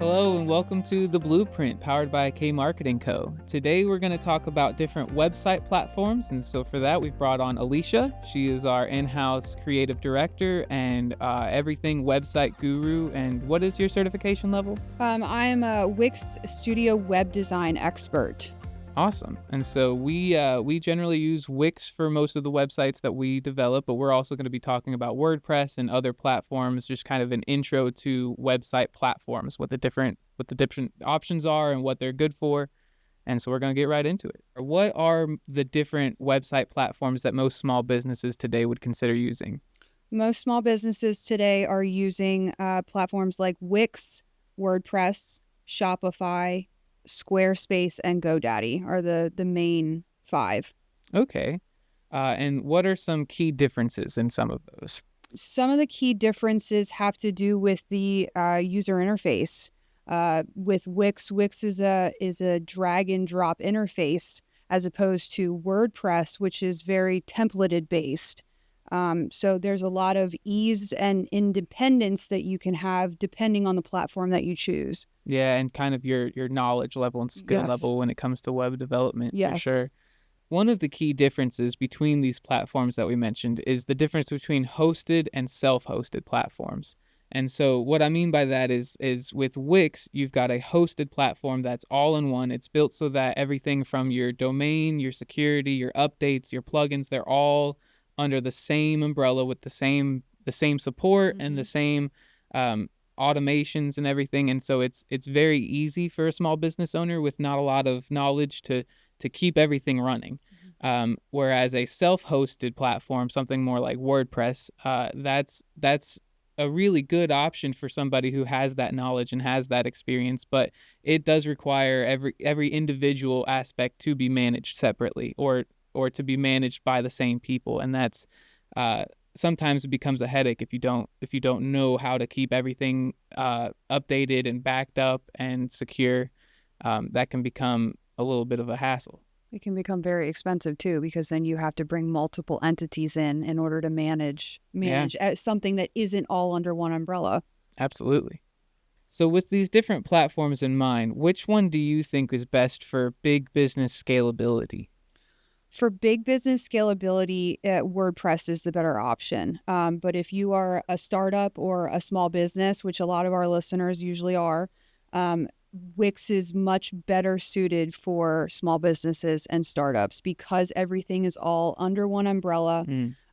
Hello and welcome to The Blueprint, powered by K Marketing Co. Today we're going to talk about different website platforms, and so for that we've brought on Alicia. She is our in-house creative director and everything website guru. And what is your certification level? I am a Wix Studio web design expert. Awesome. And so we generally use Wix for most of the websites that we develop, but we're also going to be talking about WordPress and other platforms, just kind of an intro to website platforms, what the different options are and what they're good for. And so we're going to get right into it. What are the different website platforms that most small businesses today would consider using? Most small businesses today are using platforms like Wix, WordPress, Shopify, Squarespace, and GoDaddy are the main five. Okay. And what are some key differences in some of those? Some of the key differences have to do with the user interface. With Wix is a drag and drop interface as opposed to WordPress, which is very templated based. So there's a lot of ease and independence that you can have depending on the platform that you choose. Yeah, and kind of your knowledge level and skill Yes. level when it comes to web development, for Yes. sure. One of the key differences between these platforms that we mentioned is the difference between hosted and self-hosted platforms. And so what I mean by that is with Wix, you've got a hosted platform that's all in one. It's built so that everything from your domain, your security, your updates, your plugins, they're all under the same umbrella with the same support and the same automations and everything. And so it's very easy for a small business owner with not a lot of knowledge to keep everything running. Whereas a self-hosted platform, something more like WordPress, that's a really good option for somebody who has that knowledge and has that experience, but it does require every individual aspect to be managed separately or to be managed by the same people. And that's sometimes it becomes a headache if you don't know how to keep everything updated and backed up and secure. That can become a little bit of a hassle. It can become very expensive too, because then you have to bring multiple entities in order to manage something that isn't all under one umbrella. Absolutely. So with these different platforms in mind, which one do you think is best for big business scalability? For big business scalability, WordPress is the better option. But if you are a startup or a small business, which a lot of our listeners usually are, Wix is much better suited for small businesses and startups because everything is all under one umbrella.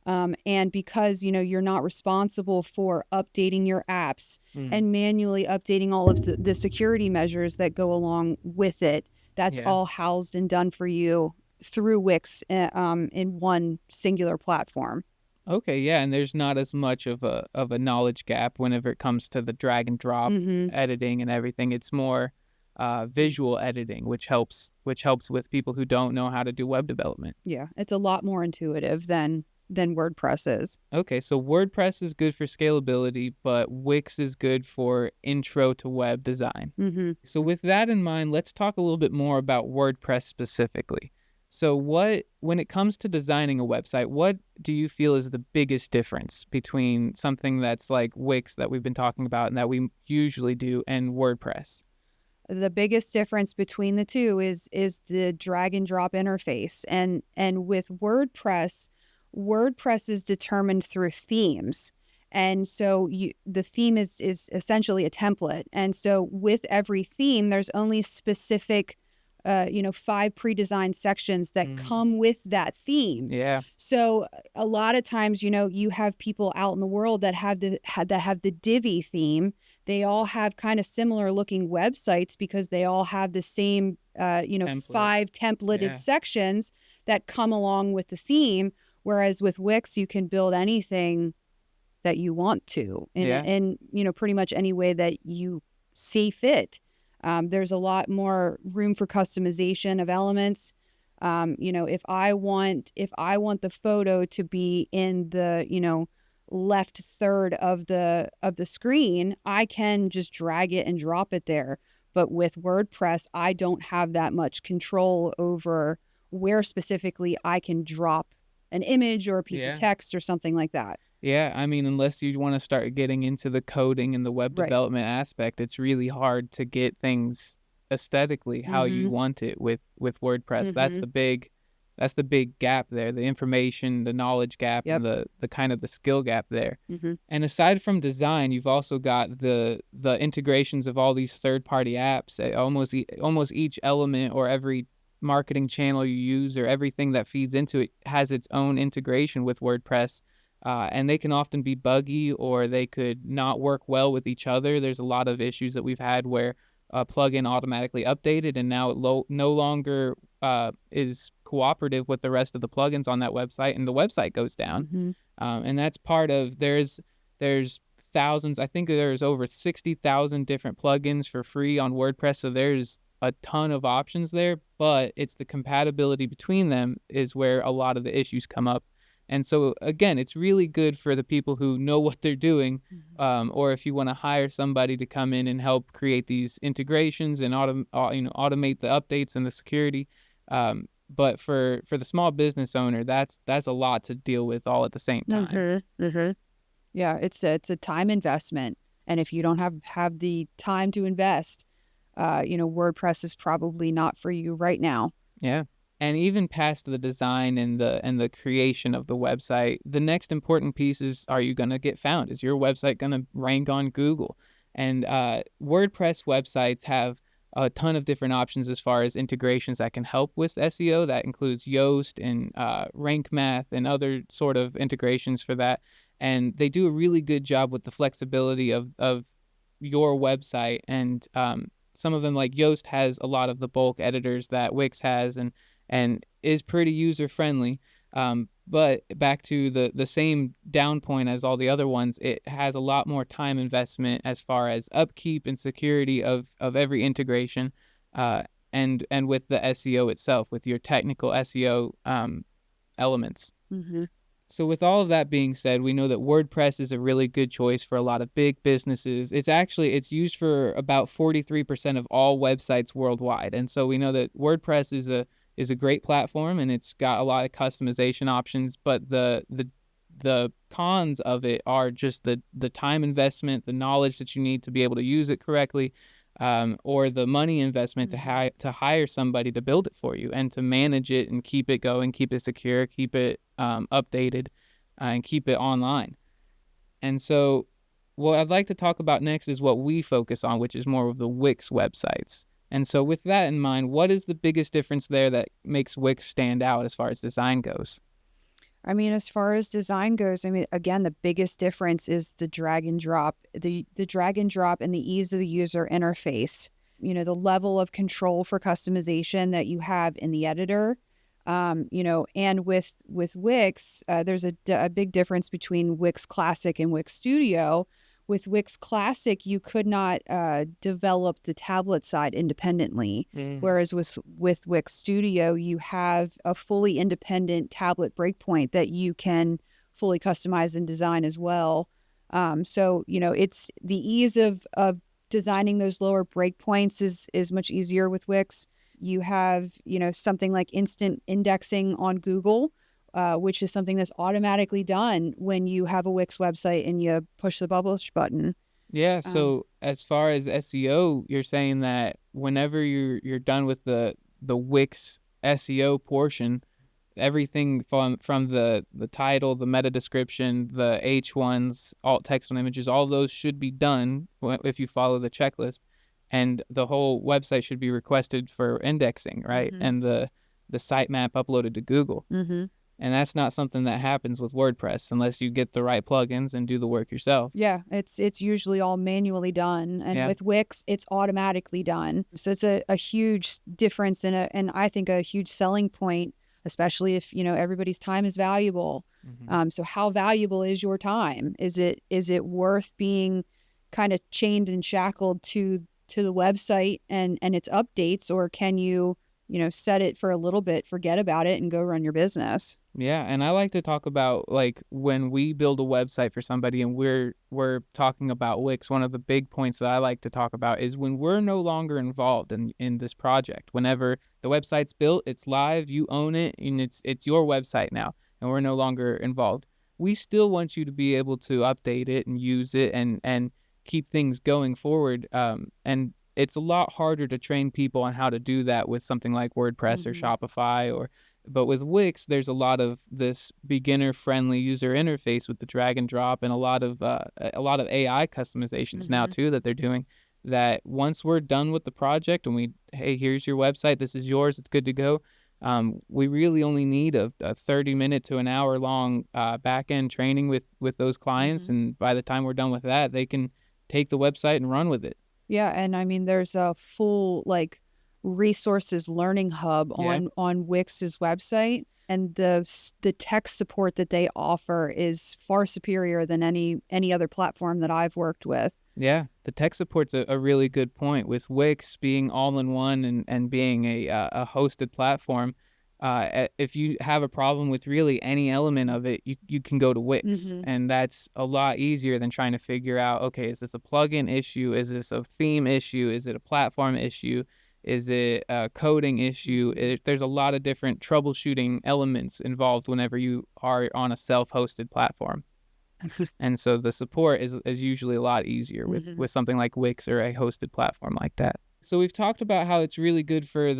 And because, you're not responsible for updating your apps and manually updating all of the security measures that go along with it. That's all housed and done for you through Wix in one singular platform. Okay, yeah, and there's not as much of a knowledge gap whenever it comes to the drag and drop editing and everything. It's more visual editing, which helps with people who don't know how to do web development. Yeah, it's a lot more intuitive than WordPress is. Okay, so WordPress is good for scalability, but Wix is good for intro to web design. So with that in mind, let's talk a little bit more about WordPress specifically. So when it comes to designing a website, what do you feel is the biggest difference between something that's like Wix that we've been talking about and that we usually do and WordPress? The biggest difference between the two is the drag and drop interface. And with WordPress is determined through themes. And so the theme is essentially a template. And so with every theme, there's only specific 5 pre-designed sections that come with that theme. Yeah. So a lot of times, you have people out in the world that have the Divi theme. They all have kind of similar looking websites because they all have the same, Template. 5 templated sections that come along with the theme. Whereas with Wix, you can build anything that you want to in pretty much any way that you see fit. There's a lot more room for customization of elements. If I want the photo to be in the, left third of the screen, I can just drag it and drop it there. But with WordPress, I don't have that much control over where specifically I can drop an image or a piece of Yeah. text or something like that. Yeah, I mean, unless you want to start getting into the coding and the web Right. development aspect, it's really hard to get things aesthetically how you Mm-hmm. want it with WordPress. Mm-hmm. That's the big gap there, the information, the knowledge gap, Yep. and the kind of the skill gap there. Mm-hmm. And aside from design, you've also got the integrations of all these third-party apps. Almost each element or every marketing channel you use or everything that feeds into it has its own integration with WordPress. And they can often be buggy or they could not work well with each other. There's a lot of issues that we've had where a plugin automatically updated and now it no longer is cooperative with the rest of the plugins on that website, and the website goes down. Mm-hmm. And that's part of there's thousands. I think there's over 60,000 different plugins for free on WordPress, so there's a ton of options there. But it's the compatibility between them is where a lot of the issues come up. And so again, it's really good for the people who know what they're doing, or if you want to hire somebody to come in and help create these integrations and automate the updates and the security. But for the small business owner, that's a lot to deal with all at the same time. Mm-hmm. Mm-hmm. Yeah, it's a time investment, and if you don't have the time to invest, WordPress is probably not for you right now. Yeah. And even past the design and the creation of the website, the next important piece is, are you going to get found? Is your website going to rank on Google? And WordPress websites have a ton of different options as far as integrations that can help with SEO. That includes Yoast and Rank Math and other sort of integrations for that. And they do a really good job with the flexibility of your website. And some of them, like Yoast, has a lot of the bulk editors that Wix has, and is pretty user friendly. But back to the same down point as all the other ones, it has a lot more time investment as far as upkeep and security of every integration, and with the SEO itself, with your technical SEO elements. Mm-hmm. So with all of that being said, we know that WordPress is a really good choice for a lot of big businesses. It's used for about 43% of all websites worldwide. And so we know that WordPress is a great platform, and it's got a lot of customization options, but the cons of it are just the time investment, the knowledge that you need to be able to use it correctly, or the money investment to hire somebody to build it for you and to manage it and keep it going, keep it secure, keep it updated, and keep it online. And so what I'd like to talk about next is what we focus on, which is more of the Wix websites. And so with that in mind, what is the biggest difference there that makes Wix stand out as far as design goes? I mean, as far as design goes, I mean, again, the biggest difference is the drag and drop, the drag and drop and the ease of the user interface. The level of control for customization that you have in the editor. And with Wix, there's a big difference between Wix Classic and Wix Studio. With Wix Classic, you could not develop the tablet side independently, whereas with Wix Studio, you have a fully independent tablet breakpoint that you can fully customize and design as well. So it's the ease of designing those lower breakpoints is much easier with Wix. You have something like instant indexing on Google, which is something that's automatically done when you have a Wix website and you push the publish button. Yeah, so as far as SEO, you're saying that whenever you're done with the Wix SEO portion, everything from the title, the meta description, the H1s, alt text on images, all those should be done if you follow the checklist, and the whole website should be requested for indexing, right? Mm-hmm. And the sitemap uploaded to Google. Mm-hmm. And that's not something that happens with WordPress unless you get the right plugins and do the work yourself. Yeah, it's usually all manually done, and with Wix, it's automatically done. So it's a huge difference and I think a huge selling point, especially if everybody's time is valuable. Mm-hmm. So how valuable is your time? Is it worth being kind of chained and shackled to the website and its updates, or can you set it for a little bit, forget about it, and go run your business? Yeah, and I like to talk about, like, when we build a website for somebody and we're talking about Wix, one of the big points that I like to talk about is when we're no longer involved in this project. Whenever the website's built, it's live, you own it, and it's your website now. and we're no longer involved, we still want you to be able to update it and use it and keep things going forward. And it's a lot harder to train people on how to do that with something like WordPress or Shopify but with Wix, there's a lot of this beginner-friendly user interface with the drag and drop, and a lot of AI customizations now too that they're doing. That once we're done with the project and hey, here's your website, this is yours, it's good to go. We really only need a 30-minute to an hour long back end training with those clients, and by the time we're done with that, they can take the website and run with it. Yeah, and I mean, there's a full resources learning hub on Wix's website, and the tech support that they offer is far superior than any other platform that I've worked with. Yeah, the tech support's a really good point. With Wix being all in one and being a hosted platform, if you have a problem with really any element of it, you can go to Wix, and that's a lot easier than trying to figure out, okay, is this a plugin issue? Is this a theme issue? Is it a platform issue? Is it a coding issue? There's a lot of different troubleshooting elements involved whenever you are on a self-hosted platform. And so the support is usually a lot easier with something like Wix or a hosted platform like that. So we've talked about how it's really good for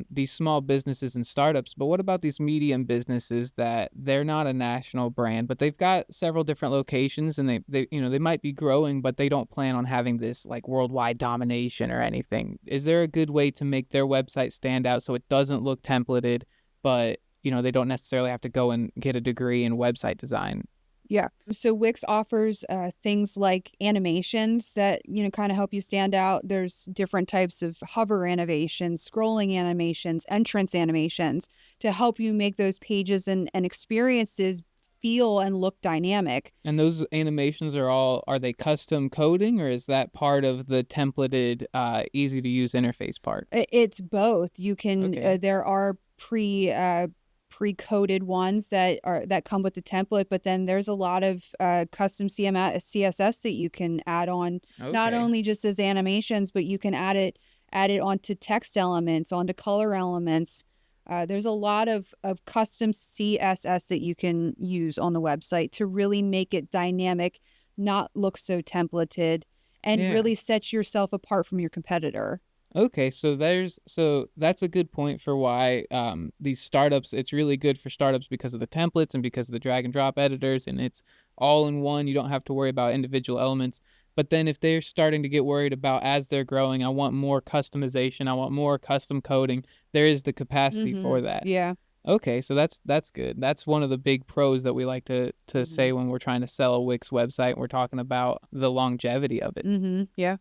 these small businesses and startups, but what about these medium businesses that they're not a national brand, but they've got several different locations, and they might be growing, but they don't plan on having this like worldwide domination or anything. Is there a good way to make their website stand out so it doesn't look templated, but they don't necessarily have to go and get a degree in website design? Yeah. So Wix offers things like animations that, kind of help you stand out. There's different types of hover animations, scrolling animations, entrance animations to help you make those pages and experiences feel and look dynamic. And those animations are they custom coding, or is that part of the templated, easy to use interface part? It's both. You can, there are pre-coded ones that come with the template, but then there's a lot of custom CSS that you can add on, not only just as animations, but you can add it onto text elements, onto color elements. There's a lot of custom CSS that you can use on the website to really make it dynamic, not look so templated, and really set yourself apart from your competitor. Okay, so that's a good point for why these startups, it's really good for startups because of the templates and because of the drag and drop editors, and it's all in one. You don't have to worry about individual elements. But then if they're starting to get worried about, as they're growing, I want more customization, I want more custom coding, there is the capacity for that. Yeah. Okay, so that's good. That's one of the big pros that we like to say when we're trying to sell a Wix website. We're talking about the longevity of it. Yeah.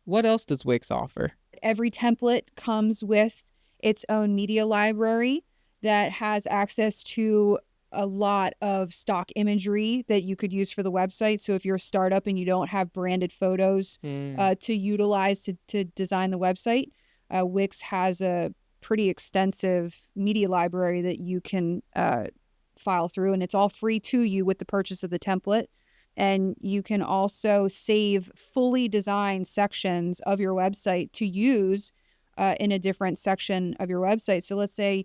What else does Wix offer? Every template comes with its own media library that has access to a lot of stock imagery that you could use for the website. So if you're a startup and you don't have branded photos to utilize to design the website, Wix has a pretty extensive media library that you can file through, and it's all free to you with the purchase of the template. And you can also save fully designed sections of your website to use in a different section of your website. So let's say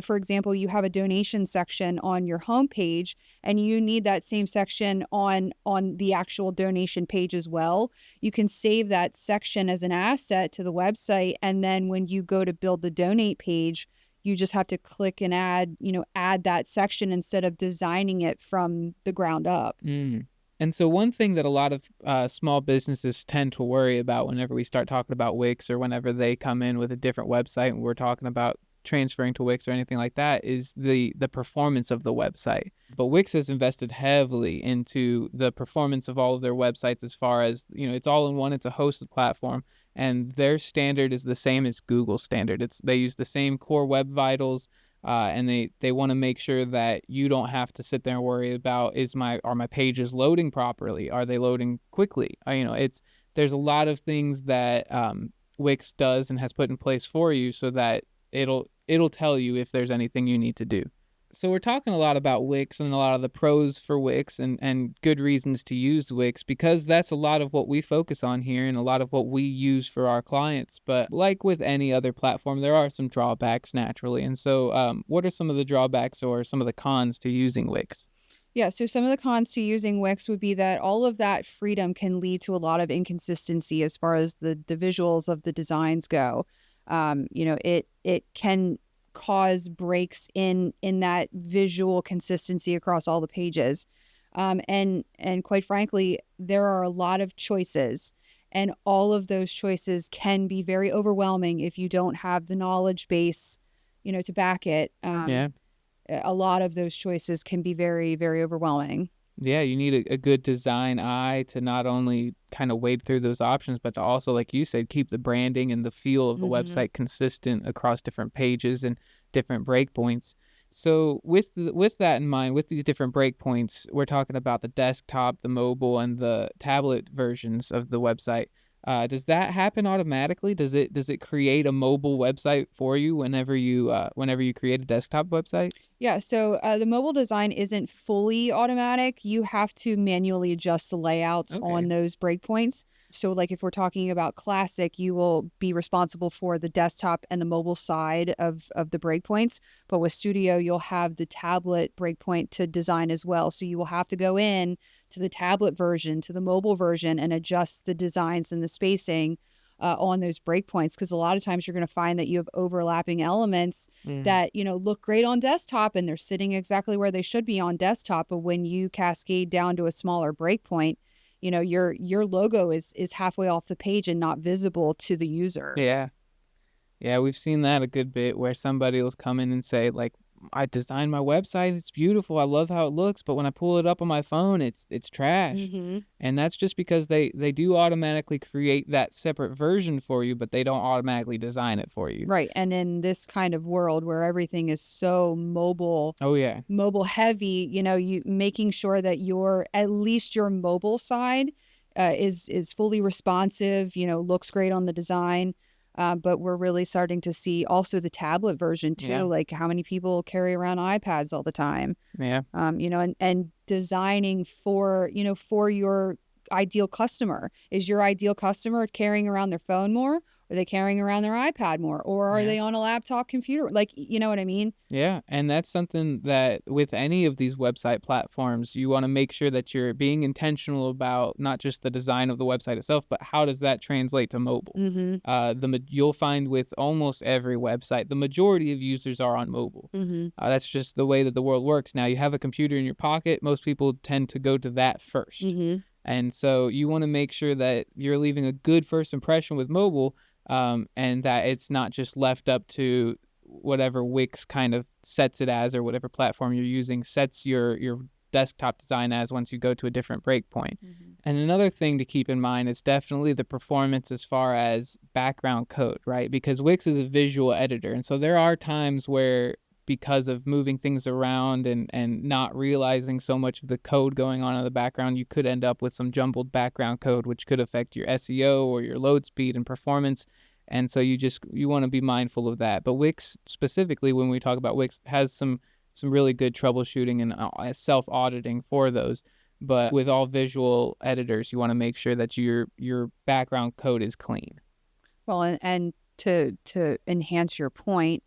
for example, you have a donation section on your homepage, and you need that same section on the actual donation page as well. You can save that section as an asset to the website, and then when you go to build the donate page, you just have to click and add that section instead of designing it from the ground up. And so one thing that a lot of small businesses tend to worry about whenever we start talking about Wix, or whenever they come in with a different website and we're talking about transferring to Wix or anything like that, is the performance of the website. But Wix has invested heavily into the performance of all of their websites, as far as, it's all in one, it's a hosted platform, and their standard is the same as Google's standard. They use the same core web vitals, and they want to make sure that you don't have to sit there and worry about, are my pages loading properly? Are they loading quickly? There's a lot of things that Wix does and has put in place for you, so that it'll tell you if there's anything you need to do. So we're talking a lot about Wix and a lot of the pros for Wix and good reasons to use Wix, because that's a lot of what we focus on here and a lot of what we use for our clients. But like with any other platform, there are some drawbacks naturally. And so what are some of the drawbacks or some of the cons to using Wix? Yeah, so some of the cons to using Wix would be that all of that freedom can lead to a lot of inconsistency as far as the visuals of the designs go. It can cause breaks in that visual consistency across all the pages. And quite frankly, there are a lot of choices, and all of those choices can be very overwhelming if you don't have the knowledge base, to back it. Yeah. A lot of those choices can be very, very overwhelming. Yeah, you need a good design eye to not only kind of wade through those options, but to also, like you said, keep the branding and the feel of the Hmm. website consistent across different pages and different breakpoints. So with that in mind, with these different breakpoints, we're talking about the desktop, the mobile, and the tablet versions of the website. Does that happen automatically? Does it create a mobile website for you whenever you create a desktop website? Yeah, so the mobile design isn't fully automatic. You have to manually adjust the layouts Okay. on those breakpoints. So, like if we're talking about classic, you will be responsible for the desktop and the mobile side of the breakpoints. But with Studio, you'll have the tablet breakpoint to design as well. So you will have to go in to the tablet version, to the mobile version, and adjust the designs and the spacing on those breakpoints. Because a lot of times you're going to find that you have overlapping elements that look great on desktop and they're sitting exactly where they should be on desktop, but when you cascade down to a smaller breakpoint, your logo is halfway off the page and not visible to the user. Yeah. Yeah, we've seen that a good bit where somebody will come in and say, like, I designed my website, it's beautiful, I love how it looks, but when I pull it up on my phone, it's trash. Hmm. And that's just because they do automatically create that separate version for you, but they don't automatically design it for you. Right, and in this kind of world where everything is so Oh yeah. mobile heavy, you making sure that your at least your mobile side is fully responsive, looks great on the design. But we're really starting to see also the tablet version too. Yeah. Like how many people carry around iPads all the time? Yeah. And designing for your ideal customer. Is your ideal customer carrying around their phone more? Are they carrying around their iPad more? Or are Yeah. they on a laptop computer? Like, you know what I mean? Yeah, and that's something that with any of these website platforms, you want to make sure that you're being intentional about not just the design of the website itself, but how does that translate to mobile? Mm-hmm. You'll find with almost every website, the majority of users are on mobile. Mm-hmm. That's just the way that the world works now. You have a computer in your pocket, most people tend to go to that first. Mm-hmm. And so you want to make sure that you're leaving a good first impression with mobile, and that it's not just left up to whatever Wix kind of sets it as, or whatever platform you're using sets your desktop design as once you go to a different breakpoint. Mm-hmm. And another thing to keep in mind is definitely the performance as far as background code, right? Because Wix is a visual editor. And so there are times where, because of moving things around and not realizing so much of the code going on in the background, you could end up with some jumbled background code, which could affect your SEO or your load speed and performance. And so you want to be mindful of that. But Wix specifically, when we talk about Wix, has some really good troubleshooting and self-auditing for those. But with all visual editors, you want to make sure that your background code is clean. Well, and to enhance your point,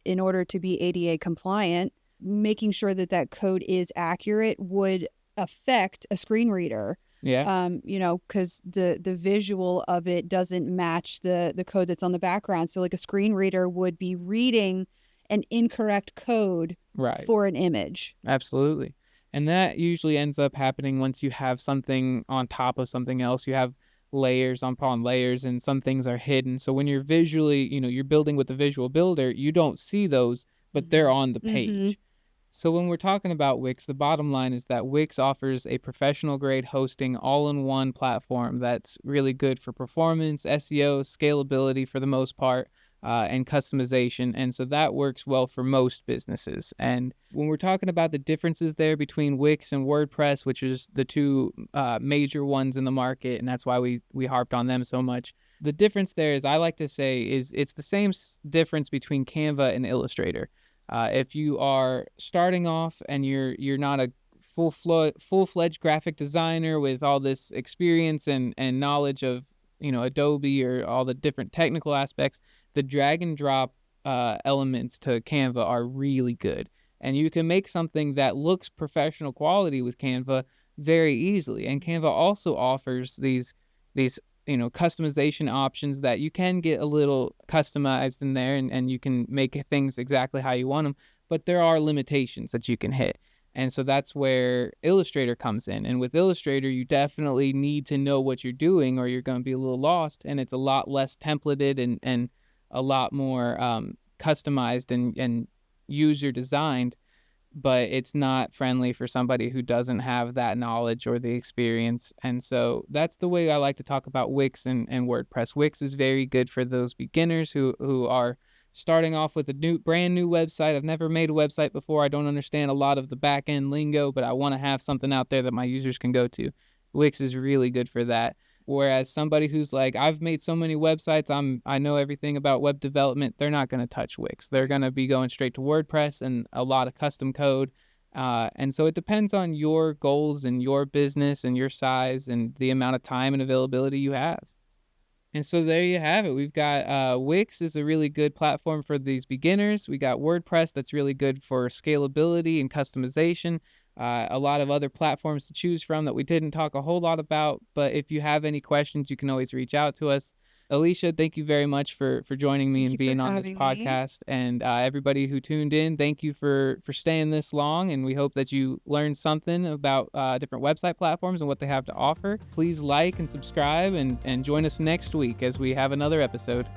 in order to be ADA compliant, making sure that that code is accurate would affect a screen reader. Yeah. Because the visual of it doesn't match the code that's on the background. So like a screen reader would be reading an incorrect code Right. for an image. Absolutely. And that usually ends up happening once you have something on top of something else. You have layers upon layers, and some things are hidden. So when you're visually, you're building with the visual builder, you don't see those, but they're on the Mm-hmm. page. So when we're talking about Wix, the bottom line is that Wix offers a professional grade hosting all-in-one platform that's really good for performance, SEO, scalability for the most part, and customization. And so that works well for most businesses. And when we're talking about the differences there between Wix and WordPress, which is the two major ones in the market, and that's why we harped on them so much, the difference there is, I like to say, is it's the same difference between Canva and Illustrator. If you are starting off and you're not a full-fledged graphic designer with all this experience and knowledge of, Adobe or all the different technical aspects, the drag and drop elements to Canva are really good. And you can make something that looks professional quality with Canva very easily. And Canva also offers these customization options that you can get a little customized in there, and you can make things exactly how you want them, but there are limitations that you can hit. And so that's where Illustrator comes in. And with Illustrator, you definitely need to know what you're doing or you're going to be a little lost. And it's a lot less templated and a lot more customized and user designed, but it's not friendly for somebody who doesn't have that knowledge or the experience. And so that's the way I like to talk about Wix and WordPress. Wix is very good for those beginners who are starting off with a brand new website. I've never made a website before. I don't understand a lot of the back end lingo, but I want to have something out there that my users can go to. Wix is really good for that. Whereas somebody who's like, I've made so many websites, I know everything about web development, they're not going to touch Wix. They're going to be going straight to WordPress and a lot of custom code. And so it depends on your goals and your business and your size and the amount of time and availability you have. And so there you have it. We've got Wix is a really good platform for these beginners. We got WordPress that's really good for scalability and customization. A lot of other platforms to choose from that we didn't talk a whole lot about. But if you have any questions, you can always reach out to us. Alicia, thank you very much for joining me and being on this podcast. And everybody who tuned in, thank you for staying this long. And we hope that you learned something about different website platforms and what they have to offer. Please like and subscribe and join us next week as we have another episode.